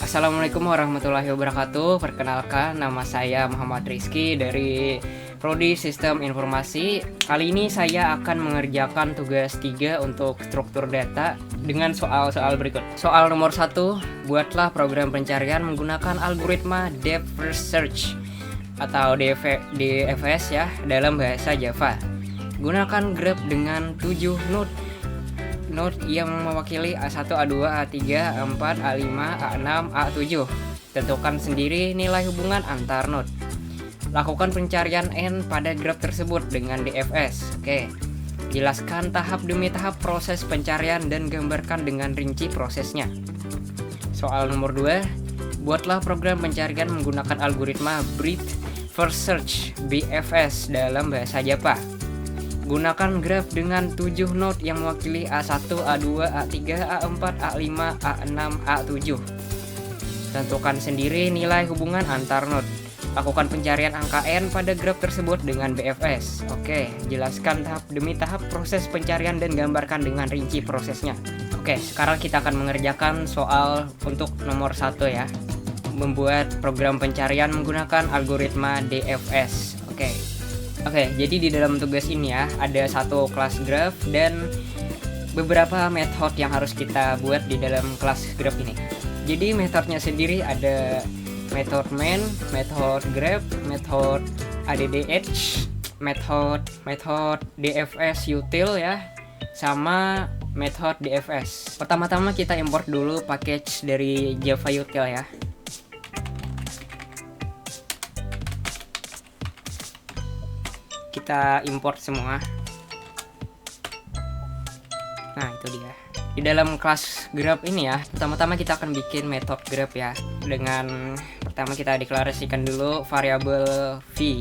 Assalamualaikum warahmatullahi wabarakatuh. Perkenalkan, nama saya Muhammad Rizky dari Prodi Sistem Informasi. Kali ini saya akan mengerjakan tugas 3 untuk struktur data dengan soal-soal berikut. Soal nomor 1, buatlah program pencarian menggunakan algoritma Depth First Search atau DFS ya dalam bahasa Java. Gunakan graph dengan 7 node yang mewakili A1, A2, A3, A4, A5, A6, A7. Tentukan sendiri nilai hubungan antar node. Lakukan pencarian N pada graf tersebut dengan DFS. Oke. Jelaskan tahap demi tahap proses pencarian dan gambarkan dengan rinci prosesnya. Soal nomor 2, buatlah program pencarian menggunakan algoritma Breadth First Search (BFS) dalam bahasa Java. Gunakan graf dengan 7 node yang mewakili A1, A2, A3, A4, A5, A6, A7. Tentukan sendiri nilai hubungan antar node. Lakukan pencarian angka N pada graf tersebut dengan BFS. Oke, jelaskan tahap demi tahap proses pencarian dan gambarkan dengan rinci prosesnya. Oke, sekarang kita akan mengerjakan soal untuk nomor 1 ya. Membuat program pencarian menggunakan algoritma DFS. Oke, jadi di dalam tugas ini ya, ada satu kelas graph dan beberapa metode yang harus kita buat di dalam kelas graph ini. Jadi metodenya sendiri ada metode main, metode graph, metode addh, metode DFS util ya, sama metode DFS. Pertama-tama kita import dulu package dari Java util ya. Kita import semua. Nah, itu dia. Di dalam kelas graph ini ya, pertama-tama kita akan bikin metode graph ya. Dengan pertama kita deklarasikan dulu variabel v.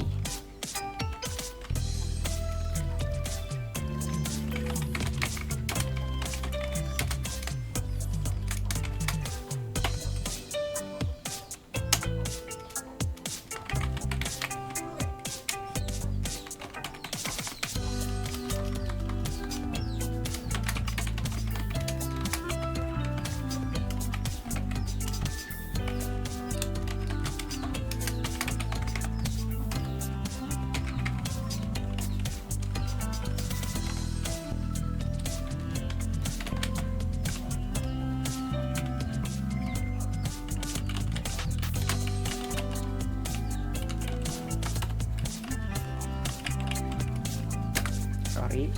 Sorry.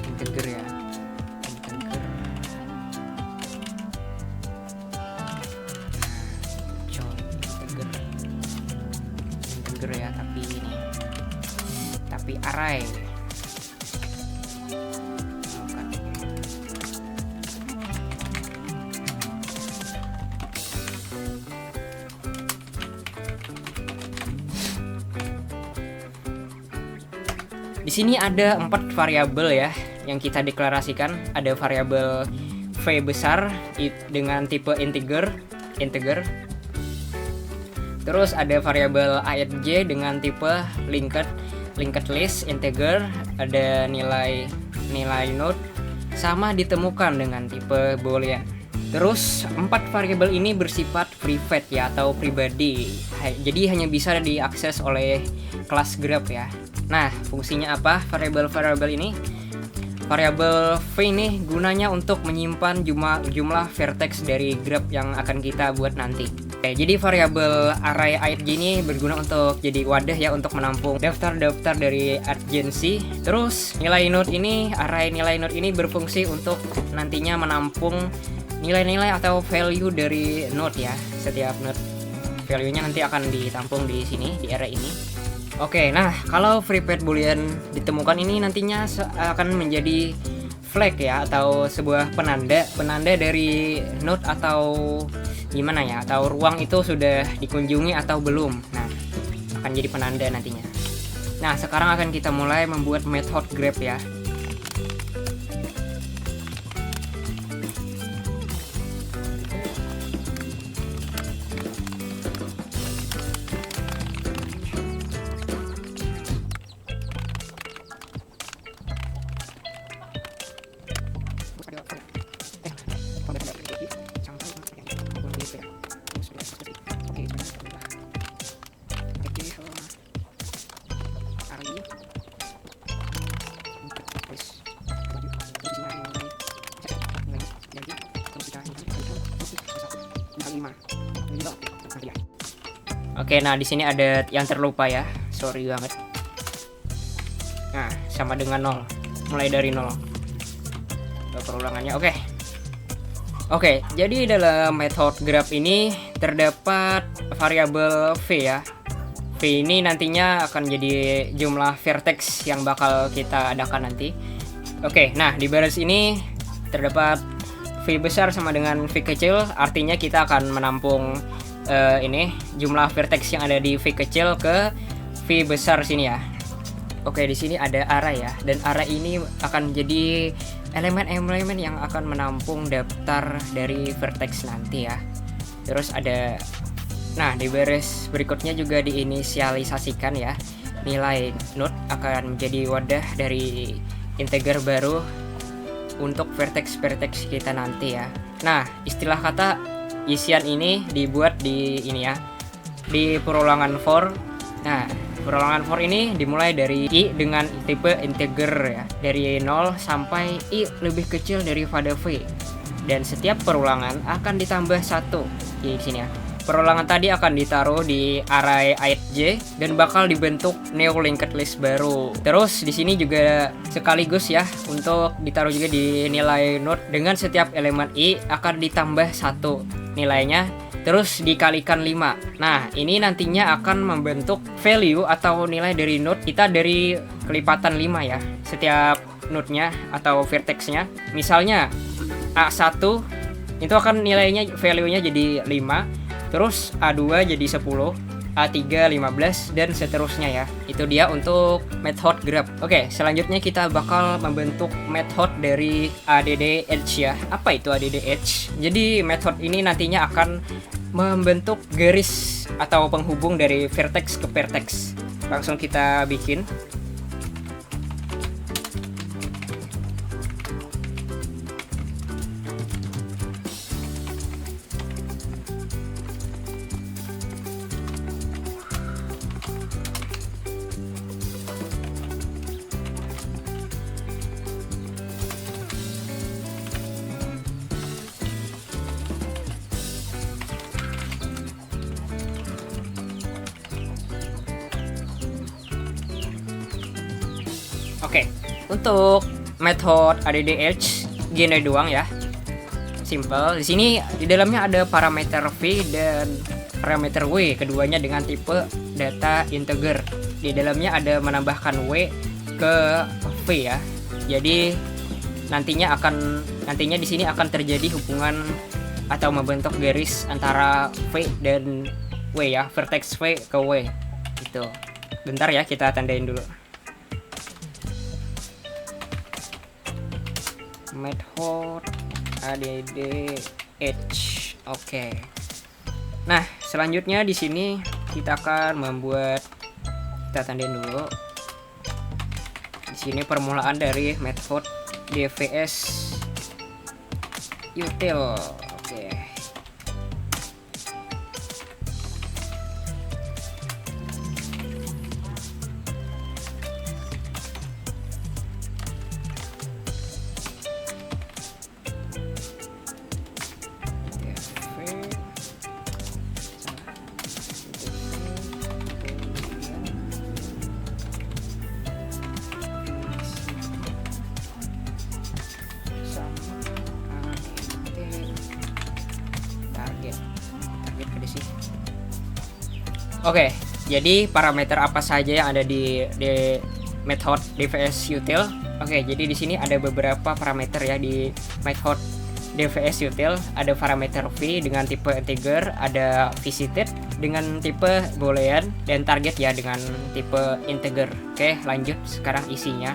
Integer ya. Integer ya, tapi ini. Tapi array. Di sini ada 4 variabel ya yang kita deklarasikan. Ada variabel v besar dengan tipe integer. Terus ada variabel ij dengan tipe linked list integer. Ada nilai node sama ditemukan dengan tipe boolean. Terus 4 variabel ini bersifat private ya atau pribadi. Jadi hanya bisa diakses oleh kelas graph ya. Nah, fungsinya apa variabel-variabel ini? Variabel v ini gunanya untuk menyimpan jumlah vertex dari graph yang akan kita buat nanti. Oke, jadi variabel array ij ini berguna untuk jadi wadah ya untuk menampung daftar-daftar dari agency. Terus array nilai node ini berfungsi untuk nantinya menampung nilai-nilai atau value dari node ya. Setiap node value-nya nanti akan ditampung di sini di array ini. Oke, nah kalau private boolean ditemukan ini nantinya akan menjadi flag ya atau sebuah penanda dari node atau gimana ya, atau ruang itu sudah dikunjungi atau belum. Nah, akan jadi penanda nantinya. Nah, sekarang akan kita mulai membuat method graph ya. array Oke, nah di sini ada yang terlupa ya, sorry banget. Nah, sama dengan 0, mulai dari 0. Perulangannya, oke. Jadi dalam method graph ini terdapat variabel v ya. V ini nantinya akan jadi jumlah vertex yang bakal kita adakan nanti. Oke, nah di baris ini terdapat v besar sama dengan v kecil, artinya kita akan menampung ini jumlah vertex yang ada di v kecil ke v besar sini ya. Oke, di sini ada array ya, dan array ini akan jadi elemen-elemen yang akan menampung daftar dari vertex nanti ya. Terus ada, nah di baris berikutnya juga diinisialisasikan ya, nilai node akan menjadi wadah dari integer baru untuk vertex-vertex kita nanti ya. Nah, istilah kata isian ini dibuat di ini ya, di perulangan for. Nah, perulangan for ini dimulai dari i dengan tipe integer ya, dari 0 sampai i lebih kecil daripada v, dan setiap perulangan akan ditambah 1 di sini ya. Perulangan tadi akan ditaruh di array ij dan bakal dibentuk new linked list baru. Terus di sini juga sekaligus ya untuk ditaruh juga di nilai node, dengan setiap elemen i akan ditambah 1 nilainya, terus dikalikan 5. Nah, ini nantinya akan membentuk value atau nilai dari node kita dari kelipatan 5 ya, setiap node-nya atau vertex-nya. Misalnya A1 itu akan nilainya, value-nya jadi 5, terus A2 jadi 10, A3 15, dan seterusnya ya. Itu dia untuk method graph. Oke, selanjutnya kita bakal membentuk method dari addh ya. Apa itu addh? Jadi method ini nantinya akan membentuk garis atau penghubung dari vertex ke vertex. Langsung kita bikin. Oke, untuk method addh gini doang ya, simple. Di sini di dalamnya ada parameter v dan parameter w, keduanya dengan tipe data integer. Di dalamnya ada menambahkan w ke v ya. Jadi nantinya di sini akan terjadi hubungan atau membentuk garis antara v dan w ya, vertex v ke w gitu. Bentar ya, kita tandain dulu. Method addh. Oke. Nah, selanjutnya di sini kita akan membuat, kita tandain dulu. Di sini permulaan dari method dvs util. Oke. Oke, jadi parameter apa saja yang ada di method dvs util? Oke, jadi di sini ada beberapa parameter ya di method dvs util. Ada parameter v dengan tipe integer, ada visited dengan tipe boolean, dan target ya dengan tipe integer. Oke, lanjut sekarang isinya.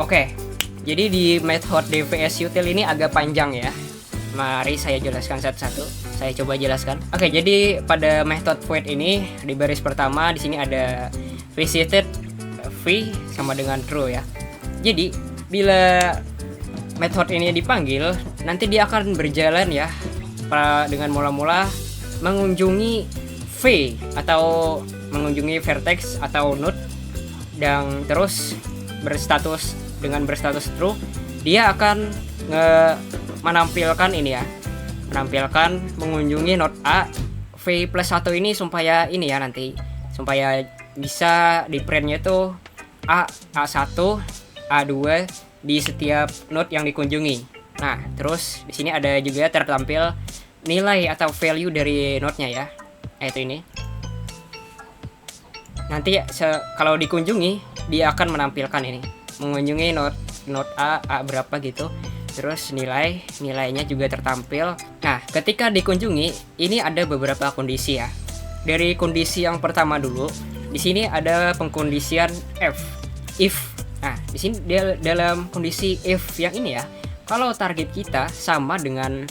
Oke, jadi di method DVS util ini agak panjang ya. Mari saya jelaskan satu-satu. Saya coba jelaskan. Oke, jadi pada method void ini di baris pertama di sini ada visited v sama dengan true ya. Jadi bila method ini dipanggil, nanti dia akan berjalan ya dengan mula-mula mengunjungi v atau mengunjungi vertex atau node, dan terus berstatus true, dia akan menampilkan ini ya, menampilkan mengunjungi node A v plus 1 ini supaya ini ya, nanti supaya bisa di printnya tuh A1, A2 di setiap node yang dikunjungi. Nah, terus di sini ada juga tertampil nilai atau value dari node-nya ya, yaitu ini. Nanti kalau dikunjungi dia akan menampilkan ini, mengunjungi node A berapa gitu. Terus nilainya juga tertampil. Nah, ketika dikunjungi ini ada beberapa kondisi ya. Dari kondisi yang pertama dulu, di sini ada pengkondisian if. Nah, di sini dalam kondisi if yang ini ya, kalau target kita sama dengan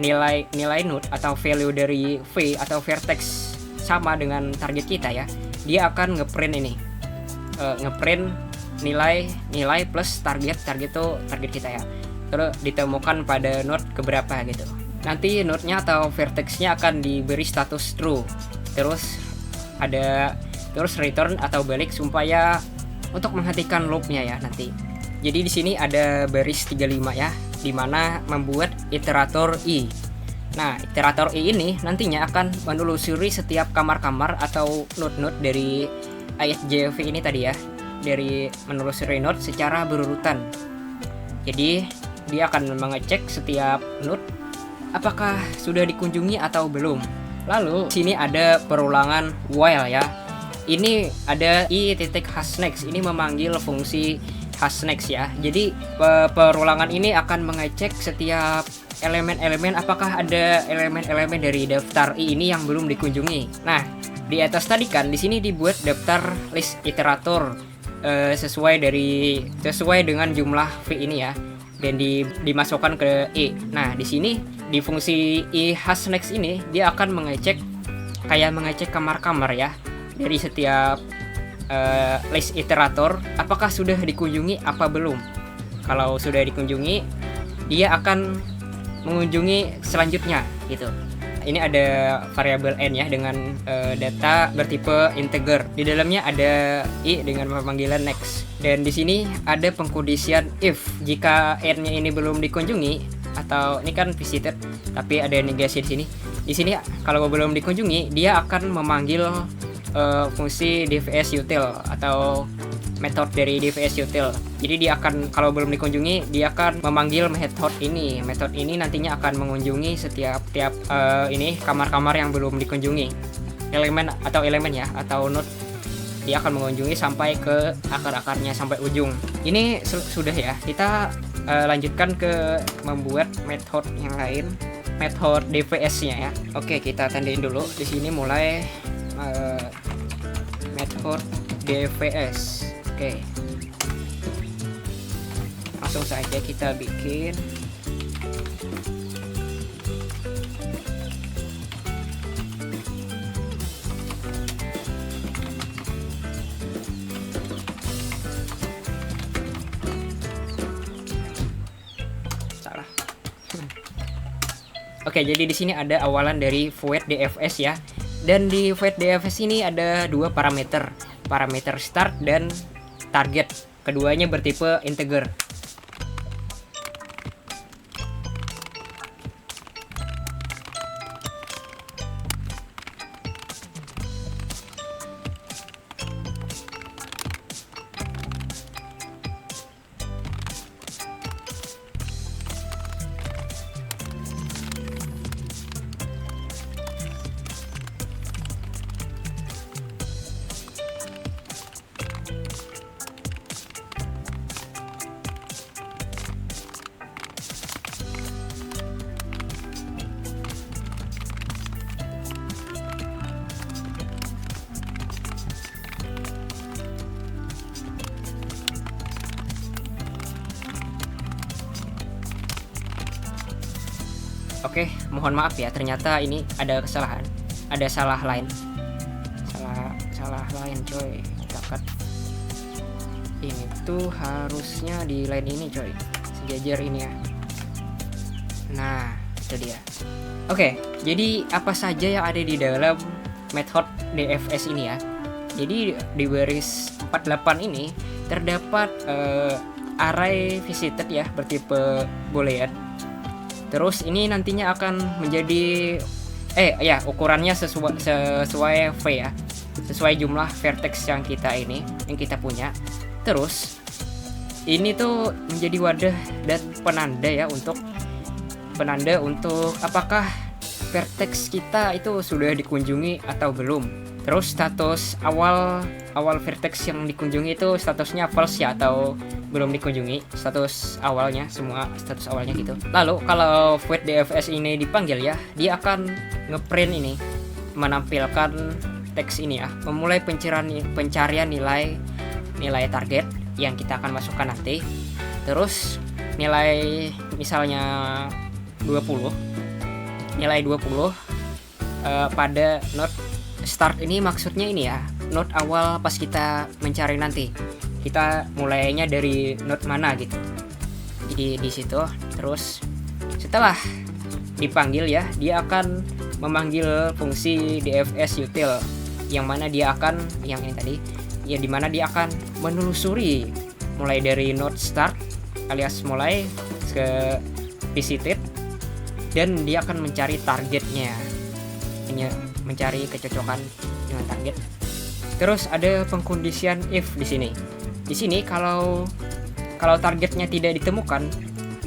nilai node atau value dari v atau vertex sama dengan target kita ya, dia akan ngeprint ini, ngeprint nilai plus target itu target kita ya, terus ditemukan pada node keberapa gitu. Nanti node-nya atau vertex-nya akan diberi status true, terus return atau balik supaya untuk menghentikan loop-nya ya nanti. Jadi di sini ada baris 35 ya, dimana membuat iterator i. Nah, iterator i ini nantinya akan menelusuri setiap kamar-kamar atau node-node dari ISJV ini tadi ya, dari menelusuri node secara berurutan. Jadi dia akan mengecek setiap node apakah sudah dikunjungi atau belum. Lalu sini ada perulangan while ya. Ini ada i.hasNext, ini memanggil fungsi hasNext ya. Jadi perulangan ini akan mengecek setiap elemen-elemen, apakah ada elemen-elemen dari daftar i ini yang belum dikunjungi. Nah, di atas tadi kan di sini dibuat daftar list iterator sesuai dengan jumlah v ini ya, dan dimasukkan ke i. Nah, di sini di fungsi i hasNext ini dia akan mengecek kamar-kamar ya dari setiap list iterator, apakah sudah dikunjungi apa belum. Kalau sudah dikunjungi, dia akan mengunjungi selanjutnya gitu. Ini ada variabel n ya dengan data bertipe integer. Di dalamnya ada i dengan pemanggilan next. Dan di sini ada pengkondisian if. Jika n-nya ini belum dikunjungi, atau ini kan visited tapi ada negasi di sini. Di sini kalau belum dikunjungi, dia akan memanggil fungsi DVS util atau method dari DVS util. Jadi dia akan, kalau belum dikunjungi, dia akan memanggil method ini. Method ini nantinya akan mengunjungi setiap ini kamar-kamar yang belum dikunjungi. Elemen ya atau node, dia akan mengunjungi sampai ke akar-akarnya, sampai ujung. Ini sudah ya. Kita lanjutkan ke membuat method yang lain, method DVS-nya ya. Oke, kita tandain dulu di sini mulai method DVS. Oke, langsung saja kita bikin. Salah. Oke, jadi di sini ada awalan dari void DFS ya. Dan di void DFS ini ada dua parameter start dan target. Keduanya bertipe integer. Oke, mohon maaf ya, ternyata ini ada kesalahan, ada salah lain, salah lain coy. Kita cut. Ini tuh harusnya di line ini coy, sejajar ini ya. Nah, itu dia. Oke, jadi apa saja yang ada di dalam method DFS ini ya. Jadi di baris 48 ini terdapat array visited ya, bertipe boolean. Terus ini nantinya akan menjadi ukurannya sesuai V ya, sesuai jumlah vertex yang kita punya. Terus ini tuh menjadi wadah dan penanda untuk apakah vertex kita itu sudah dikunjungi atau belum. Terus status awal vertex yang dikunjungi itu statusnya false ya, atau belum dikunjungi, status awalnya, semua status awalnya gitu. Lalu kalau void DFS ini dipanggil ya, dia akan ngeprint ini, menampilkan teks ini ya, memulai pencarian nilai target yang kita akan masukkan nanti. Terus nilai misalnya 20, pada node start ini, maksudnya ini ya, node awal pas kita mencari nanti. Kita mulainya dari node mana gitu. Jadi di situ. Terus setelah dipanggil ya, dia akan memanggil fungsi DFS util yang mana dia akan dimana dia akan menelusuri mulai dari node start alias mulai ke visited, dan dia akan mencari targetnya, mencari kecocokan dengan target. Terus ada pengkondisian if di sini. Di sini kalau targetnya tidak ditemukan,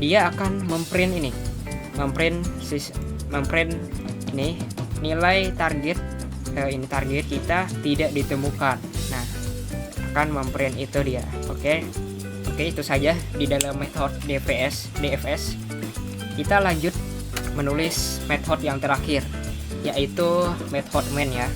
dia akan memprint ini nilai target, ini target kita tidak ditemukan. Nah, akan memprint itu dia. Oke, itu saja di dalam method DFS. Kita lanjut menulis method yang terakhir, yaitu method main ya.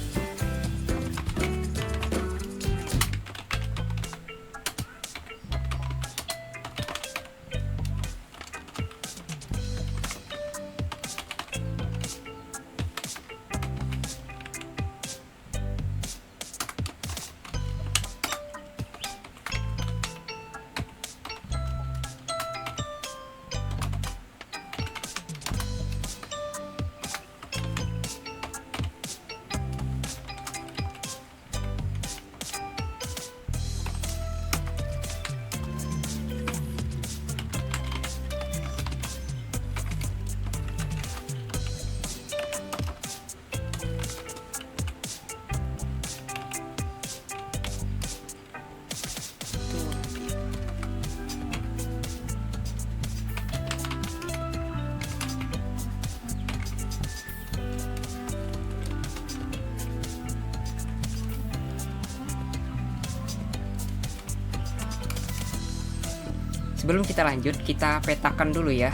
Sebelum kita lanjut, kita petakan dulu ya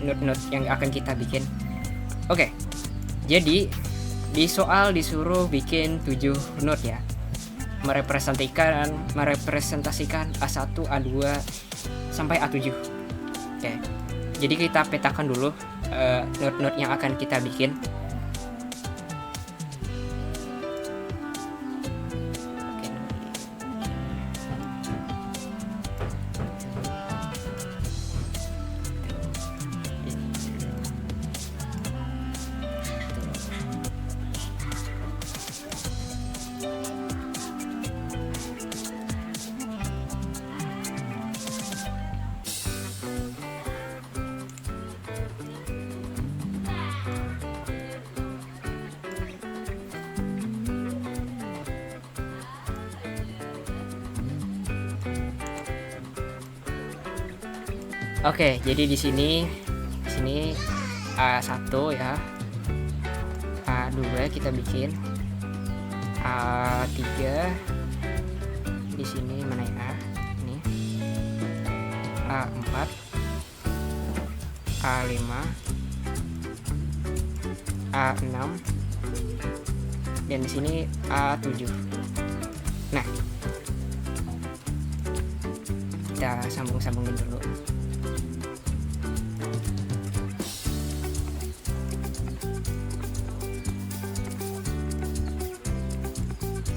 node-node yang akan kita bikin. Oke, jadi di soal disuruh bikin 7 node ya, merepresentasikan A1, A2 sampai A7. Oke, jadi kita petakan dulu node-node yang akan kita bikin. Oke, jadi di sini A1 ya, A2 kita bikin, A3 di sini mana ya? Ini A4, A5, A6, dan di sini A7. Nah, kita sambung-sambungin dulu.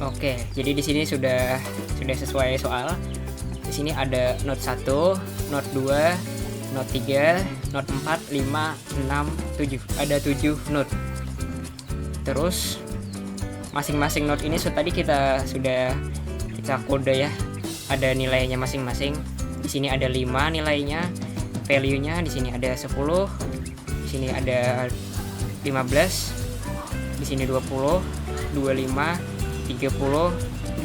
Oke, jadi di sini sudah sesuai soal. Di sini ada note 1, note 2, note 3, note 4, 5, 6, 7. Ada 7 note. Terus masing-masing note ini tadi kita kode ya. Ada nilainya masing-masing. Di sini ada 5 nilainya, value-nya di sini ada 10, di sini ada 15, di sini 20, 25, 30,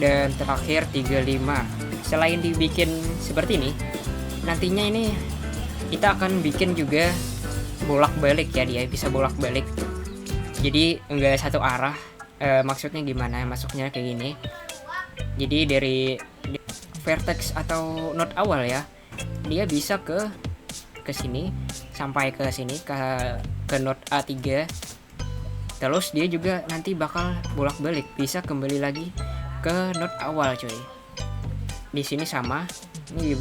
dan terakhir 35. Selain dibikin seperti ini, nantinya ini kita akan bikin juga bolak-balik ya, dia bisa bolak-balik. Jadi enggak satu arah. Maksudnya gimana? Masuknya kayak gini. Jadi dari vertex atau node awal ya, dia bisa ke sini sampai ke sini ke node A3. Terus dia juga nanti bakal bolak-balik, bisa kembali lagi ke node awal cuy. Di sini sama, ini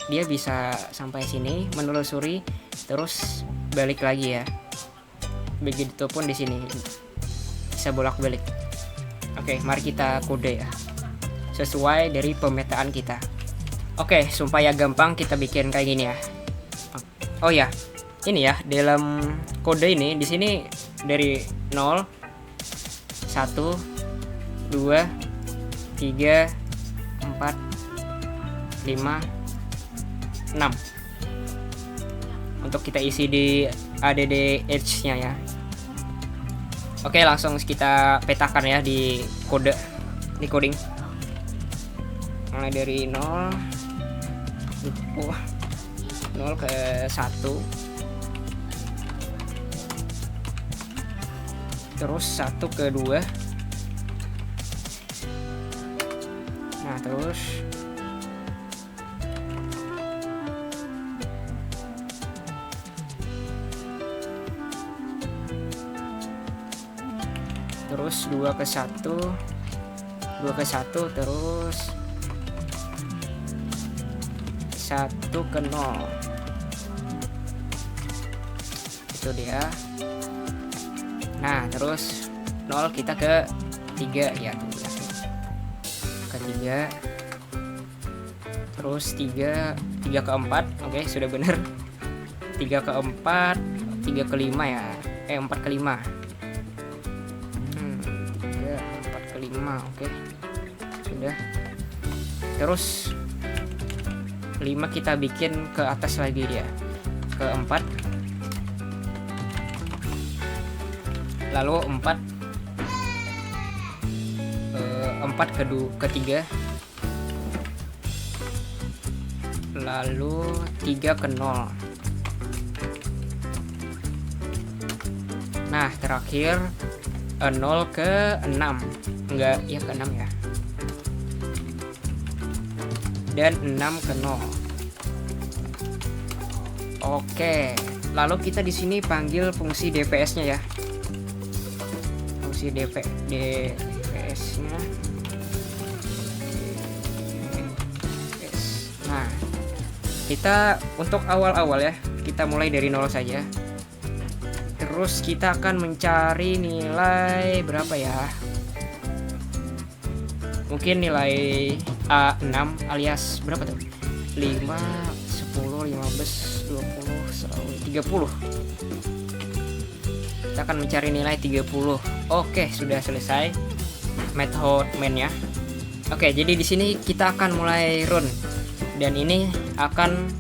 dia bisa sampai sini menelusuri terus balik lagi ya. Begitupun di sini bisa bolak-balik. Oke, mari kita kode ya, sesuai dari pemetaan kita. Oke, supaya gampang kita bikin kayak gini ya. Oh ya, ini ya dalam kode ini di sini dari 0, 1, 2, 3, 4, 5, 6. Untuk kita isi di add edge-nya ya. Oke, langsung kita petakan ya di coding. Mulai dari 0 ke 1, terus 1 ke 2, nah terus terus 2 ke 1, 2 ke 1, terus 1 ke 0. Itu dia. Nah, terus 0 kita ke 3 ya. Ke 3. Terus 3 ke 4. Oke, sudah benar. 3 ke 4, 3 ke 5 ya. 4 ke 5. 3, 4 ke 5. Oke. Sudah. Terus 5 kita bikin ke atas lagi dia. Ke 4. Lalu 4 ke 3, lalu 3 ke 0. Nah, terakhir 0 ke 6. Enggak, ya ke 6 ya. Dan 6 ke 0. Oke, lalu kita di sini panggil fungsi DPS-nya ya. Fungsi DPS-nya. Nah, kita untuk awal-awal ya, kita mulai dari 0 saja. Terus kita akan mencari nilai berapa ya? Mungkin nilai A6 alias berapa tuh? 5, 10, 15, 20, 30. Kita akan mencari nilai 30. Oke, sudah selesai method main-nya. Oke, jadi di sini kita akan mulai run. Dan ini akan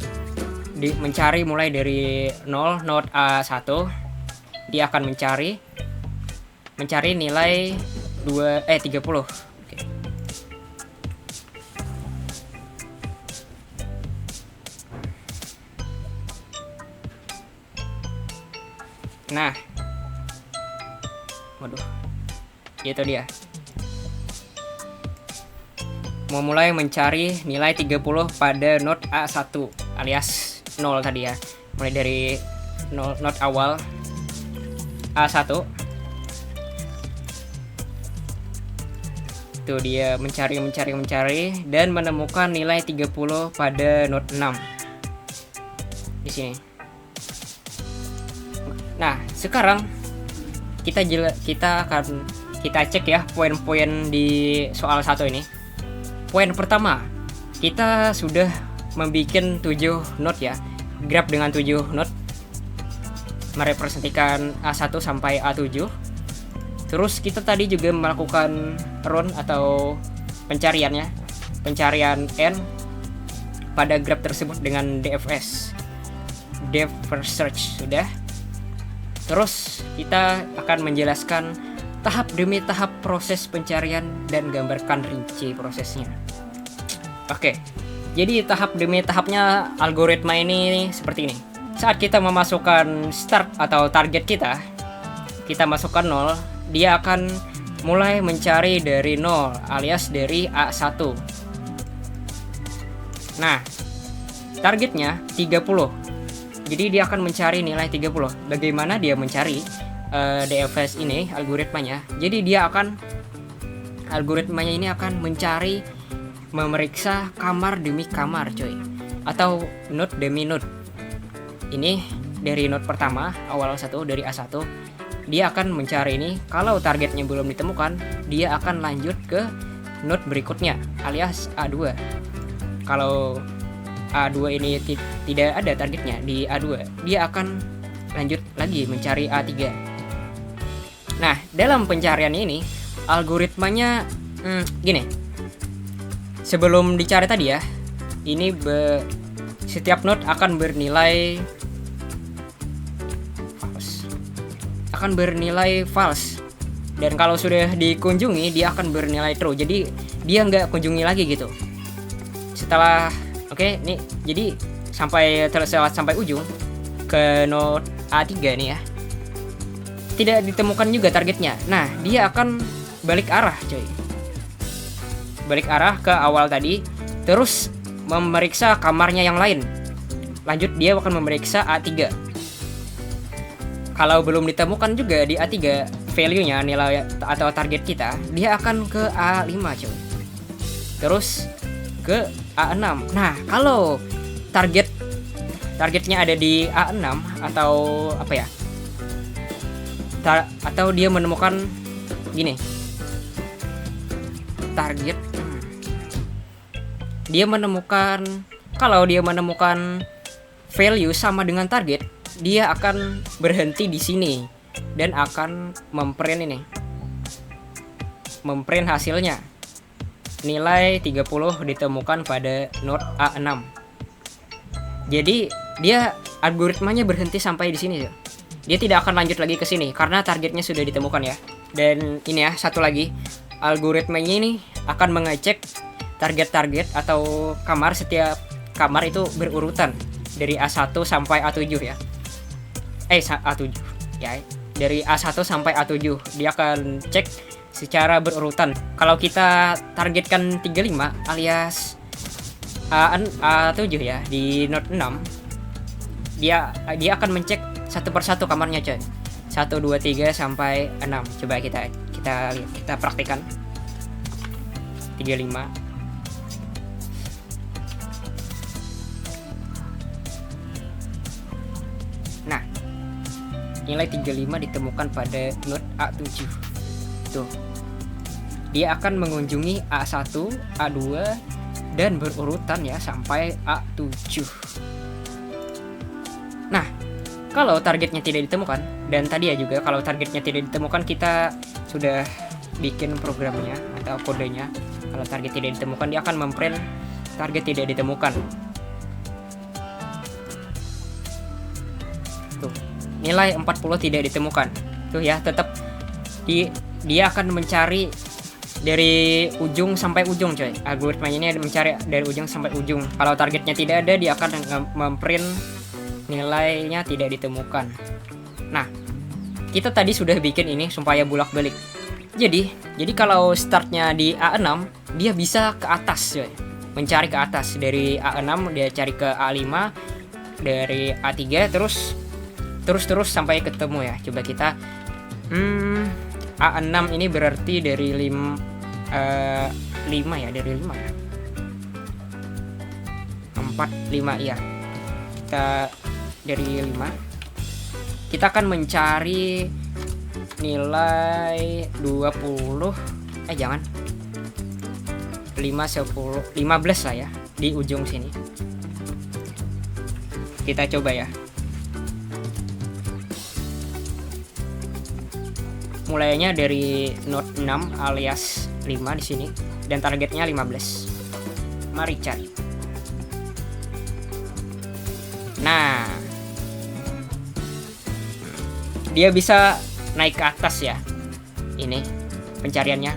mencari mulai dari 0 node A1. Dia akan mencari nilai 30. Oke. Nah, waduh, itu dia. Mau mulai mencari nilai 30 pada node A1 alias 0 tadi ya. Mulai dari node awal A1. Tuh dia mencari dan menemukan nilai 30 pada node 6. Di sini. Nah, sekarang kita kita cek ya poin-poin di soal 1 ini. Poin pertama, kita sudah membuat 7 node ya, graf dengan 7 node merepresentasikan A1 sampai A7. Terus kita tadi juga melakukan run atau pencarian N pada graf tersebut dengan DFS, Depth First Search sudah. Terus kita akan menjelaskan tahap demi tahap proses pencarian dan gambarkan rinci prosesnya. Oke, jadi tahap demi tahapnya algoritma ini seperti ini. Saat kita memasukkan start atau target kita masukkan 0, dia akan mulai mencari dari 0 alias dari A1. Nah, targetnya 30. Jadi dia akan mencari nilai 30. Bagaimana dia mencari DFS ini algoritmanya? Jadi algoritmanya ini akan memeriksa kamar demi kamar, coy, atau node demi node. Ini dari node pertama awal 1 dari A1, dia akan mencari ini. Kalau targetnya belum ditemukan, dia akan lanjut ke node berikutnya alias A2. Kalau A2 ini tidak ada targetnya di A2, dia akan lanjut lagi mencari A3. Nah, dalam pencarian ini algoritmanya gini. Sebelum dicari tadi ya, ini setiap node akan bernilai false. Dan kalau sudah dikunjungi, dia akan bernilai true. Jadi dia nggak kunjungi lagi gitu. Setelah nih, jadi sampai ujung ke node A3 nih ya, tidak ditemukan juga targetnya. Nah, dia akan balik arah, coy. Balik arah ke awal tadi, terus memeriksa kamarnya yang lain. Lanjut dia akan memeriksa A3. Kalau belum ditemukan juga di A3 value-nya, nilai atau target kita, dia akan ke A5, coy. Terus ke A6. Nah, kalau targetnya ada di A6 atau apa ya? Atau dia menemukan gini. Target kalau dia menemukan value sama dengan target, dia akan berhenti di sini dan akan memprint hasilnya. Nilai 30 ditemukan pada node A6. Jadi dia algoritmanya berhenti sampai di sini ya. Dia tidak akan lanjut lagi ke sini karena targetnya sudah ditemukan ya. Dan ini ya, satu lagi, algoritmanya ini akan mengecek target-target atau kamar. Setiap kamar itu berurutan dari A1 sampai A7 ya. A7 ya. Dari A1 sampai A7 dia akan cek secara berurutan. Kalau kita targetkan 35 alias A7 ya di node 6, dia akan mencek satu persatu kamarnya, coy. 1 2 3 sampai 6. Coba kita lihat, kita praktikkan. 35. Nah, nilai 35 ditemukan pada node A7. Tuh. Dia akan mengunjungi A1, A2 dan berurutan ya sampai A7. Nah, kalau targetnya tidak ditemukan, dan tadi ya juga kalau targetnya tidak ditemukan, kita sudah bikin programnya atau kodenya. Kalau target tidak ditemukan, dia akan memprint target tidak ditemukan. Tuh, nilai 40 tidak ditemukan. Tuh ya, tetap dia akan mencari dari ujung sampai ujung, coy. Algoritmanya ini mencari dari ujung sampai ujung. Kalau targetnya tidak ada, dia akan memprint nilainya tidak ditemukan. Nah, kita tadi sudah bikin ini supaya bolak-balik. Jadi kalau startnya di A6, dia bisa ke atas, coy. Mencari ke atas. Dari A6 dia cari ke A5, dari A3 terus sampai ketemu ya. Coba kita A6 ini berarti dari 5 ya, dari 5 ya. 4 5 ya. Kita dari 5. Kita akan mencari nilai 20, jangan 5, 10, 15 lah ya, di ujung sini. Kita coba ya. Mulainya dari note 6 alias 5 di sini dan targetnya 15. Mari cari. Nah, dia bisa naik ke atas ya. Ini pencariannya.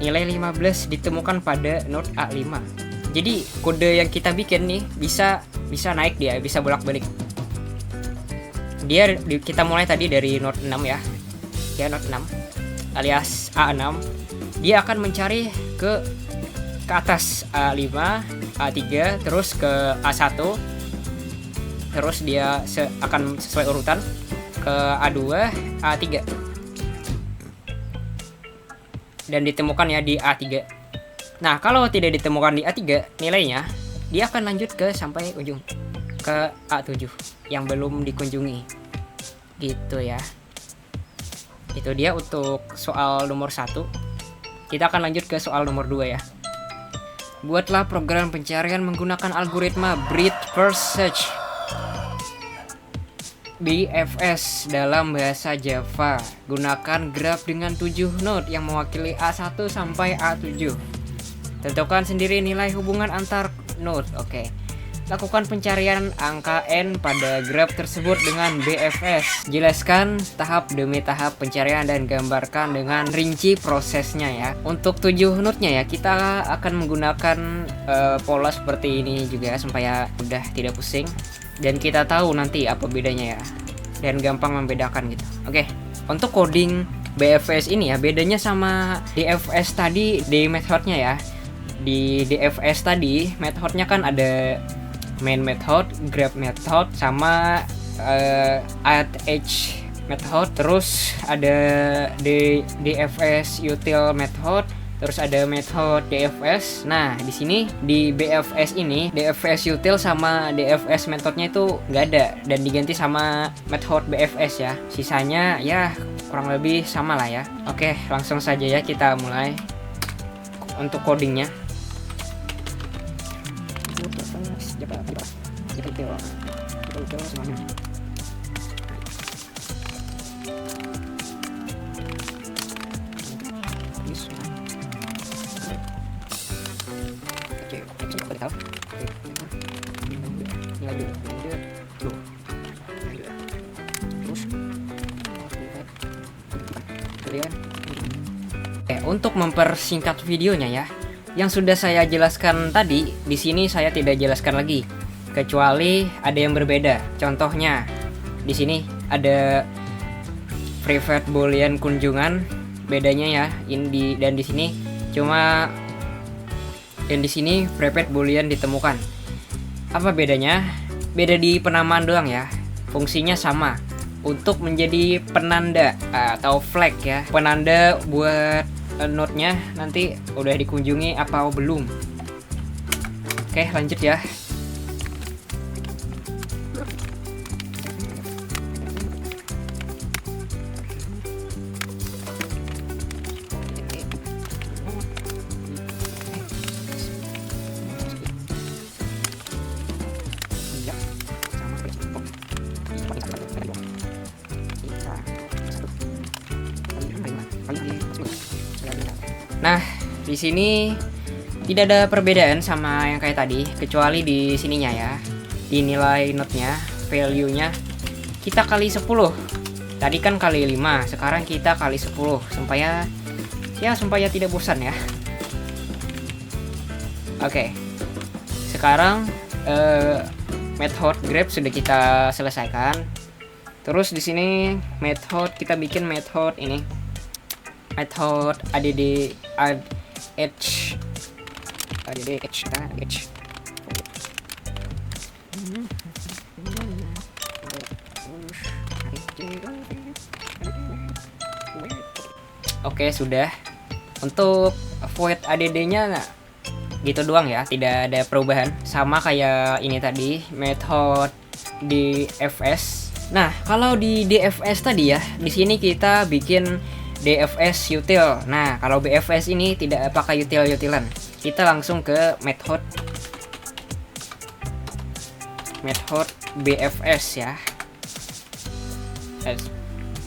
Nilai 15 ditemukan pada note A5. Jadi kode yang kita bikin nih bisa naik, dia bisa bolak-balik. Kita mulai tadi dari note 6 ya. Ya, note 6 alias A6. Dia akan mencari ke atas A5, A3, terus ke A1. Terus dia akan sesuai urutan ke A2, A3. Dan ditemukan ya di A3. Nah, kalau tidak ditemukan di A3 nilainya, dia akan lanjut ke sampai ujung ke A7 yang belum dikunjungi. Gitu ya. Itu dia untuk soal nomor 1. Kita akan lanjut ke soal nomor 2 ya. Buatlah program pencarian menggunakan algoritma Breadth First Search BFS dalam bahasa Java. Gunakan graf dengan 7 node yang mewakili A1 sampai A7. Tentukan sendiri nilai hubungan antar node. Oke. Lakukan pencarian angka n pada graf tersebut dengan BFS. Jelaskan tahap demi tahap pencarian dan gambarkan dengan rinci prosesnya ya. Untuk 7 node-nya ya, kita akan menggunakan pola seperti ini juga supaya mudah, tidak pusing. Dan kita tahu nanti apa bedanya ya, dan gampang membedakan gitu. Oke, untuk coding BFS ini ya, bedanya sama DFS tadi di methodenya ya. Di DFS tadi methodenya kan ada main method, grab method, sama add age method. Terus ada DFS util method. Terus ada method DFS. Nah, di sini di BFS ini DFS util sama DFS methodnya itu nggak ada dan diganti sama method BFS ya. Sisanya ya kurang lebih sama lah ya. Oke, langsung saja ya kita mulai untuk codingnya. Untuk mempersingkat videonya ya, yang sudah saya jelaskan tadi di sini saya tidak jelaskan lagi, kecuali ada yang berbeda. Contohnya di sini ada private boolean kunjungan, bedanya ya dan di sini cuma, dan di sini private boolean ditemukan. Apa bedanya? Beda di penamaan doang ya. Fungsinya sama. Untuk menjadi penanda atau flag ya, penanda buat node-nya nanti udah dikunjungi apa belum. Oke, lanjut ya. Nah, di sini tidak ada perbedaan sama yang kayak tadi, kecuali di sininya ya. Di nilai node-nya, value-nya kita kali 10. Tadi kan kali 5, sekarang kita kali 10 supaya tidak bosan ya. Oke. Sekarang method grab sudah kita selesaikan. Terus di sini method, kita bikin method ini. Method add h. Oke, sudah. Untuk void add-nya gitu doang ya, tidak ada perubahan. Sama kayak ini tadi, method DFS Nah, kalau di DFS tadi ya, di sini kita bikin DFS util. Nah, kalau BFS ini tidak pakai util-utilan. Kita langsung ke method BFS ya.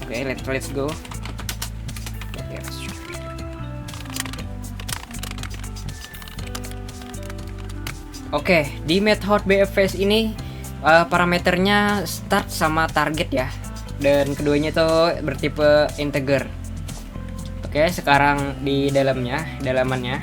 Oke, let's go. Oke, di method BFS ini parameternya start sama target ya, dan keduanya itu bertipe integer. Oke, sekarang di dalamannya.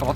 Oh.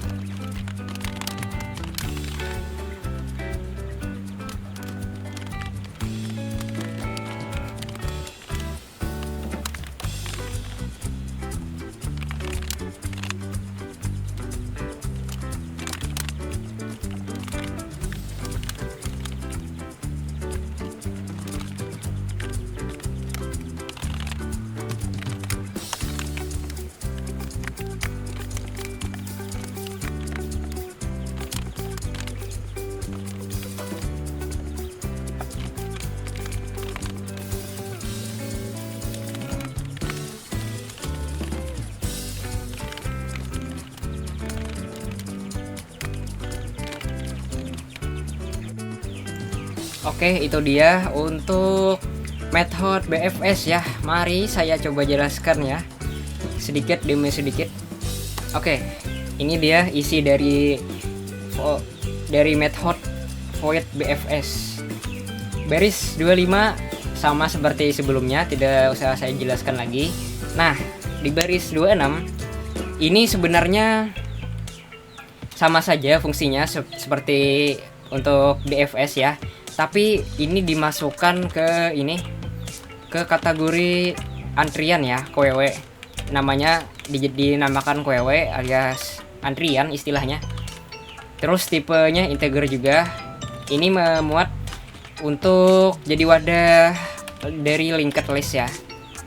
Oke, itu dia untuk method BFS ya. Mari saya coba jelaskan ya, sedikit demi sedikit. Oke, ini dia isi dari method void BFS. Baris 25 sama seperti sebelumnya, tidak usah saya jelaskan lagi. Nah, di baris 26 ini sebenarnya sama saja fungsinya seperti untuk DFS ya. Tapi ini dimasukkan ke kategori antrian ya, KWW. Namanya dinamakan KWW alias antrian istilahnya. Terus tipenya integer juga. Ini memuat untuk jadi wadah dari linked list ya.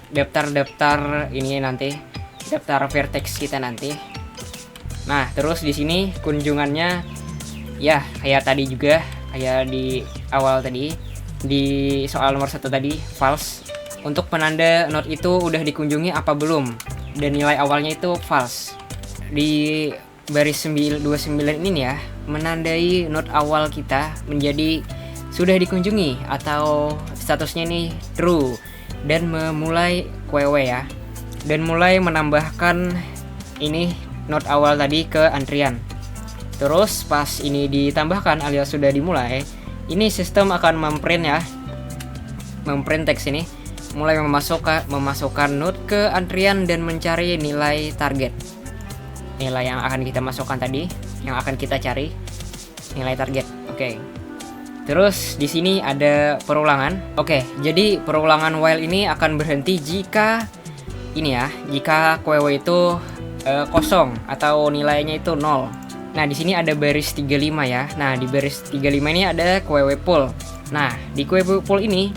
Daftar ini nanti, daftar vertex kita nanti. Nah, terus di sini kunjungannya ya kayak tadi juga, kayak di awal tadi di soal nomor 1 tadi, false. Untuk penanda node itu udah dikunjungi apa belum, dan nilai awalnya itu false. Di baris 29 ini ya, menandai node awal kita menjadi sudah dikunjungi atau statusnya ini true, dan memulai QW ya, dan mulai menambahkan ini node awal tadi ke antrian. Terus pas ini ditambahkan alias sudah dimulai, ini sistem akan memprint teks ini, mulai memasukkan node ke antrian dan mencari nilai target. Nilai yang akan kita masukkan tadi, yang akan kita cari, nilai target. Oke. Terus di sini ada perulangan. Oke, jadi perulangan while ini akan berhenti jika jika QW itu kosong atau nilainya itu 0. Nah, di sini ada baris 35 ya. Nah, di baris 35 ini ada QW pool. Nah, di QW pool ini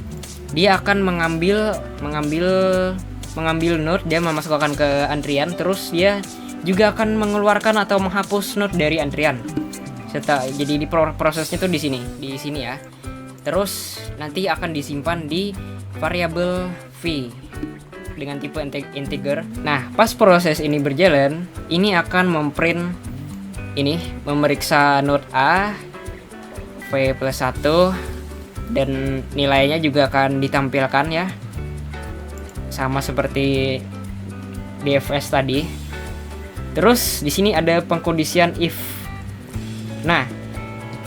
dia akan mengambil node, dia memasukkan ke antrian, terus dia juga akan mengeluarkan atau menghapus node dari antrian. Jadi di prosesnya tuh di sini ya. Terus nanti akan disimpan di variabel v dengan tipe integer. Nah, pas proses ini berjalan, ini akan memeriksa node A v+1 dan nilainya juga akan ditampilkan ya, sama seperti DFS tadi. Terus di sini ada pengkondisian if. Nah,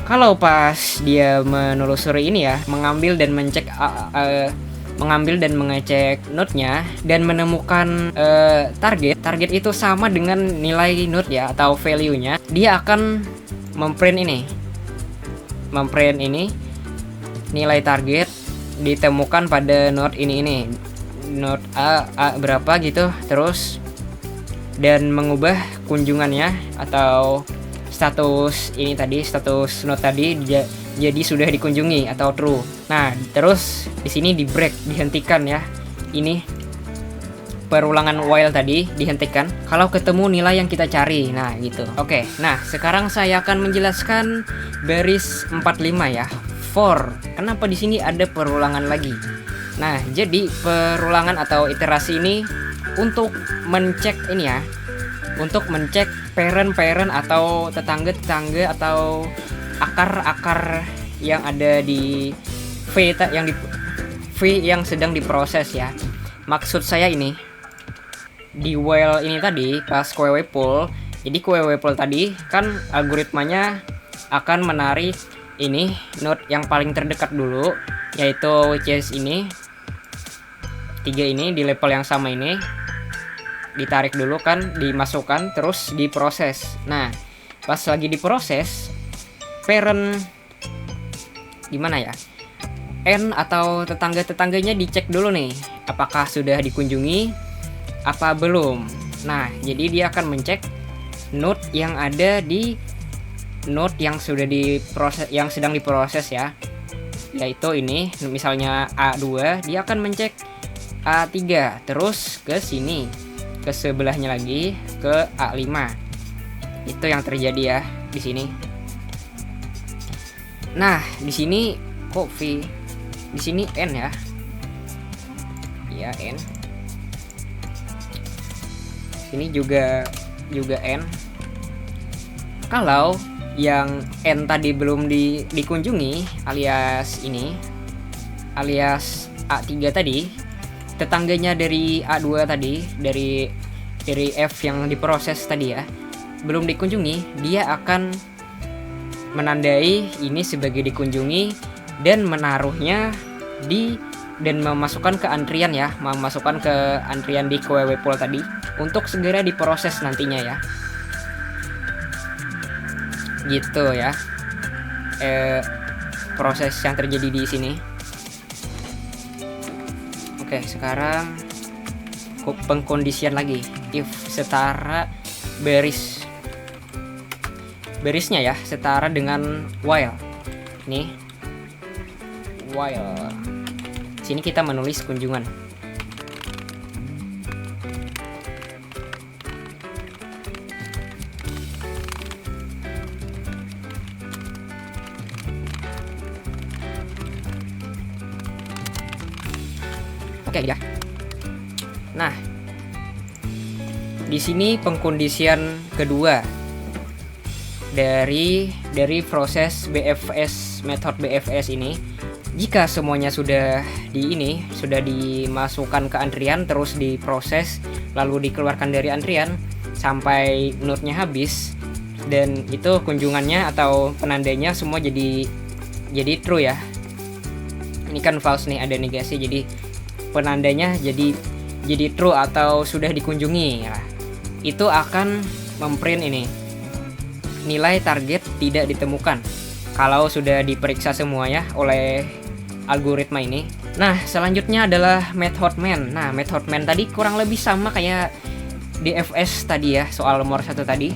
kalau pas dia menelusuri ini ya, mengambil dan mengecek node-nya dan menemukan target itu sama dengan nilai node ya atau value-nya, dia akan memprint ini nilai target ditemukan pada node ini node A berapa gitu, terus dan mengubah kunjungannya atau status node tadi jadi sudah dikunjungi atau true. Nah, terus di sini di break, dihentikan ya. Ini perulangan while tadi dihentikan kalau ketemu nilai yang kita cari. Nah, gitu. Oke. Nah, sekarang saya akan menjelaskan baris 45 ya. For. Kenapa di sini ada perulangan lagi? Nah, jadi perulangan atau iterasi ini untuk mencek ini ya. Untuk mencek parent atau tetangga atau akar yang ada di V yang sedang diproses ya. Maksud saya ini di while ini tadi pas QW pool. Jadi QW pool tadi kan algoritmanya akan menarik ini node yang paling terdekat dulu, yaitu which is ini 3 ini di level yang sama ini. Ditarik dulu kan, dimasukkan terus diproses. Nah, pas lagi diproses, parent gimana ya? N atau tetangga-tetangganya dicek dulu nih, apakah sudah dikunjungi apa belum. Nah, jadi dia akan mencek node yang ada di node yang sudah diproses, yang sedang diproses ya. Yaitu ini, misalnya A2, dia akan mencek A3, terus ke sini, ke sebelahnya lagi ke A5. Itu yang terjadi ya di sini. Nah, di sini kok V, di sini N ya. Ya, N. Ini juga N. Kalau yang N tadi belum dikunjungi alias ini, alias A3 tadi, tetangganya dari A2 tadi, dari F yang diproses tadi ya, belum dikunjungi, dia akan menandai ini sebagai dikunjungi dan menaruhnya dan memasukkan ke antrian ya, memasukkan ke antrian di QW pool tadi untuk segera diproses nantinya ya. Gitu ya. Proses yang terjadi di sini. Oke, sekarang pengkondisian lagi. If setara barisnya ya setara dengan while. Nih. While. Sini kita menulis kunjungan. Oke ya. Nah, di sini pengkondisian kedua dari proses BFS, method BFS ini. Jika semuanya sudah dimasukkan ke antrian, terus diproses, lalu dikeluarkan dari antrian sampai node-nya habis, dan itu kunjungannya atau penandanya semua jadi true ya. Ini kan false nih, ada negasi, jadi penandanya jadi true atau sudah dikunjungi ya. Itu akan memprint ini nilai target tidak ditemukan kalau sudah diperiksa semua ya oleh algoritma ini. Nah, selanjutnya adalah method man. Nah, method man tadi kurang lebih sama kayak DFS tadi ya, soal nomor 1 tadi.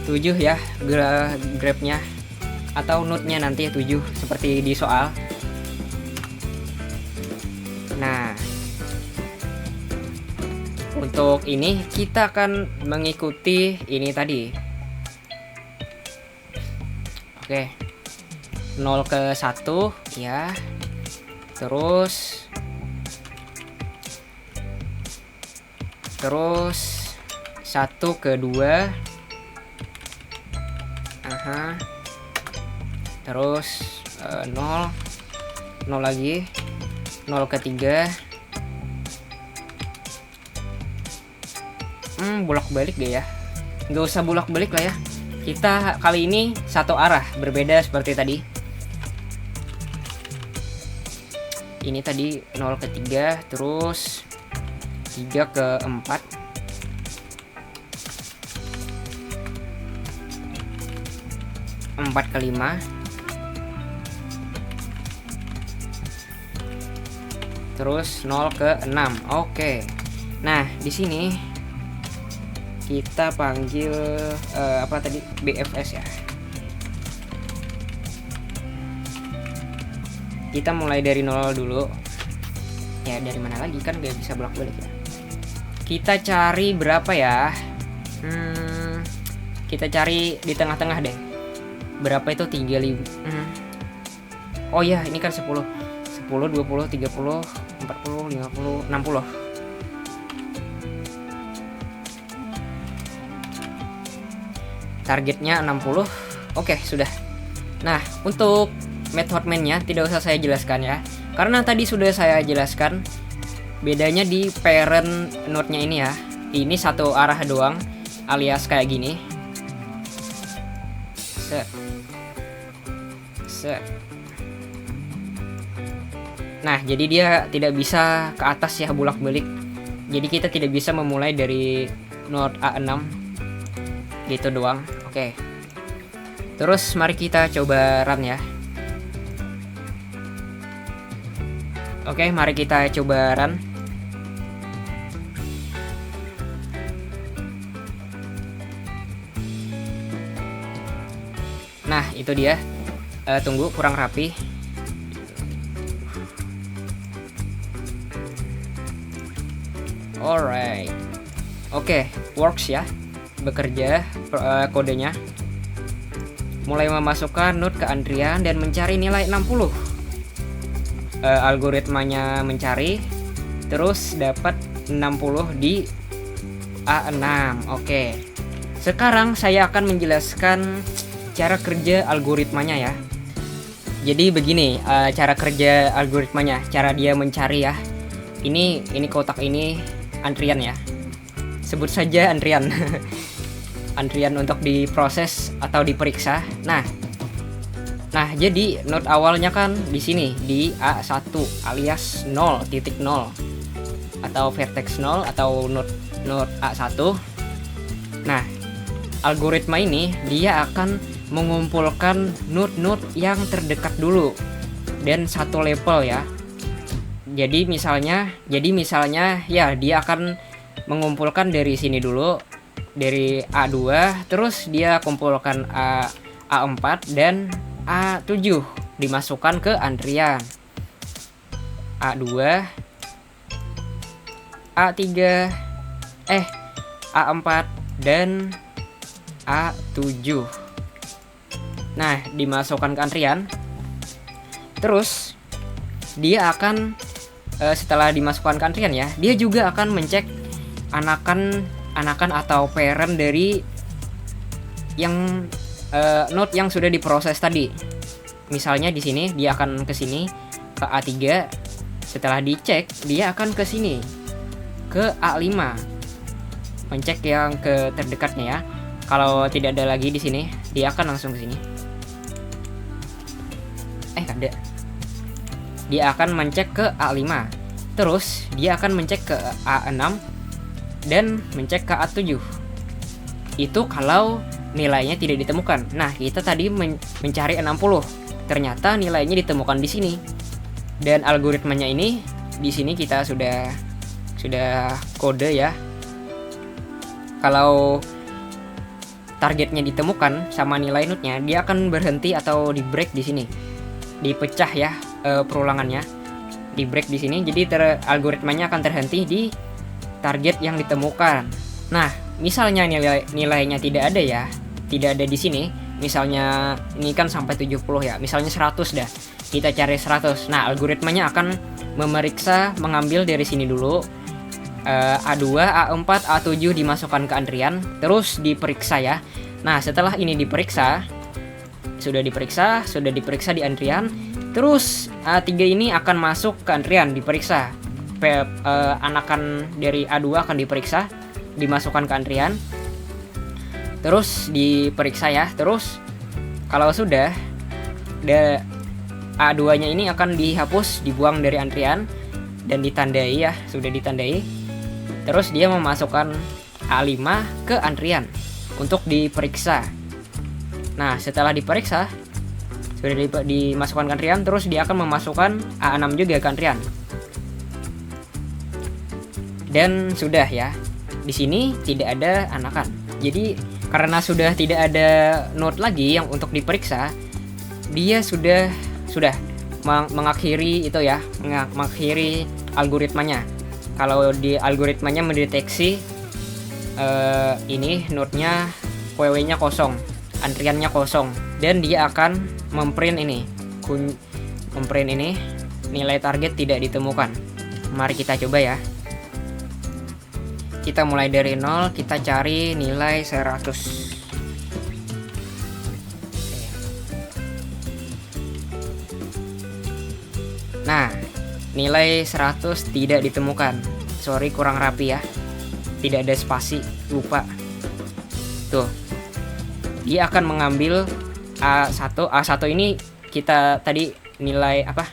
Tujuh ya grabnya atau node-nya nanti 7 seperti di soal. Nah, untuk ini kita akan mengikuti ini tadi. Oke. 0 ke 1 ya. Terus 1 ke 2. Aha. Terus 0 lagi, 0 ke 3. Bolak-balik deh ya, nggak usah bolak-balik lah ya. Kita kali ini satu arah, berbeda seperti tadi. Ini tadi 0 ke 3, terus 3 ke 4. 4 ke 5. Terus 0 ke 6. Oke. Nah, di sini kita panggil apa tadi? BFS ya. Kita mulai dari 0 dulu. Ya, dari mana lagi kan gak bisa bolak-balik ya. Kita cari berapa ya? Kita cari di tengah-tengah deh. Berapa itu? 35. Oh ya, ini kan 10. 10, 20, 30, 40, 50, 60. Targetnya 60. Oke, sudah. Nah, untuk method main-nya tidak usah saya jelaskan ya, karena tadi sudah saya jelaskan bedanya di parent node-nya ini ya. Ini satu arah doang, alias kayak gini. Set. Nah, jadi dia tidak bisa ke atas ya, bolak-balik. Jadi kita tidak bisa memulai dari node A6 gitu doang. Oke. Terus mari kita coba run ya. Oke, mari kita coba run. Nah, itu dia. Tunggu, kurang rapi. Alright. Oke, works ya. Bekerja kodenya. Mulai memasukkan node ke antrian dan mencari nilai 60. Algoritmanya mencari, terus dapat 60 di A6. Oke. Sekarang saya akan menjelaskan cara kerja algoritmanya ya. Jadi begini cara kerja algoritmanya, cara dia mencari ya. Ini kotak ini antrian ya. Sebut saja antrian. Antrian untuk diproses atau diperiksa. Nah, jadi node awalnya kan di sini di A1 alias 0.0 atau vertex 0 atau node A1. Nah, algoritma ini dia akan mengumpulkan node-node yang terdekat dulu dan satu level ya. Jadi misalnya ya dia akan mengumpulkan dari sini dulu, dari A2, terus dia kumpulkan A4 dan A7 dimasukkan ke antrian. A2, A3, A4 dan A7. Nah, dimasukkan ke antrian. Terus dia akan setelah dimasukkan ke antrian ya, dia juga akan mencek anakan atau parent dari yang node yang sudah diproses tadi. Misalnya di sini dia akan ke sini ke A3. Setelah dicek, dia akan ke sini ke A5. Mencek yang ke terdekatnya ya. Kalau tidak ada lagi di sini, dia akan langsung ke sini. Ada. Dia akan mencek ke A5. Terus dia akan mencek ke A6 dan mencek ke A7. Itu kalau nilainya tidak ditemukan. Nah, kita tadi mencari 60. Ternyata nilainya ditemukan di sini. Dan algoritmanya ini di sini kita sudah kode ya. Kalau targetnya ditemukan sama nilai node-nya, dia akan berhenti atau di break di sini. Dipecah ya perulangannya. Di break di sini. Jadi algoritmanya akan terhenti di target yang ditemukan. Nah, misalnya nilainya tidak ada ya. Tidak ada di sini. Misalnya ini kan sampai 70 ya. Misalnya 100 dah. Kita cari 100. Nah, algoritmanya akan mengambil dari sini dulu A2, A4, A7 dimasukkan ke antrian, terus diperiksa ya. Nah, setelah ini sudah diperiksa di antrian, terus A3 ini akan masuk ke antrian, diperiksa. Anakan dari A2 akan diperiksa, dimasukkan ke antrian, terus diperiksa ya. Terus kalau sudah, A2-nya ini akan dihapus, dibuang dari antrian dan ditandai ya, sudah ditandai. Terus dia memasukkan A5 ke antrian untuk diperiksa. Nah, setelah diperiksa, sudah dimasukkan ke antrian, terus dia akan memasukkan A6 juga ke antrian. Dan sudah ya. Di sini tidak ada anakan. Jadi karena sudah tidak ada node lagi yang untuk diperiksa, dia sudah mengakhiri itu ya, mengakhiri algoritmanya. Kalau di algoritmanya mendeteksi ini node-nya QW-nya kosong, antriannya kosong, dan dia akan memprint ini nilai target tidak ditemukan. Mari kita coba ya. Kita mulai dari 0, kita cari nilai 100. Nah, nilai 100 tidak ditemukan. Sorry, kurang rapi ya. Tidak ada spasi, lupa. Tuh. Dia akan mengambil A1. A1 ini kita tadi nilai apa?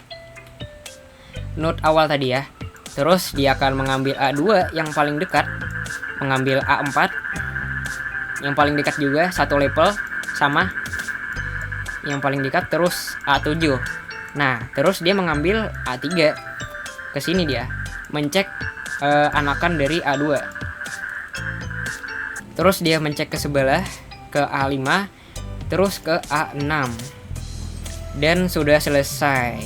Node awal tadi ya. Terus dia akan mengambil A2 yang paling dekat, mengambil A4 yang paling dekat juga, satu level sama yang paling dekat, terus A7. Nah, terus dia mengambil A3. Ke sini dia mencek anakan dari A2. Terus dia mencek ke sebelah, ke A5, terus ke A6. Dan sudah selesai.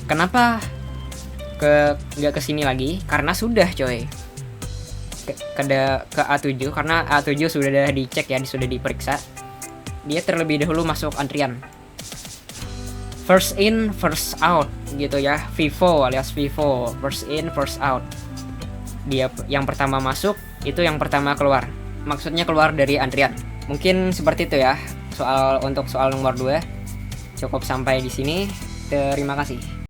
Kenapa nggak ke sini lagi? Karena sudah coy. Ke A7, karena A7 sudah dicek ya, sudah diperiksa. Dia terlebih dahulu masuk antrian. First in, first out gitu ya. FIFO alias FIFO, first in, first out. Dia yang pertama masuk, itu yang pertama keluar. Maksudnya keluar dari antrian. Mungkin seperti itu ya. Untuk soal nomor 2 cukup sampai di sini. Terima kasih.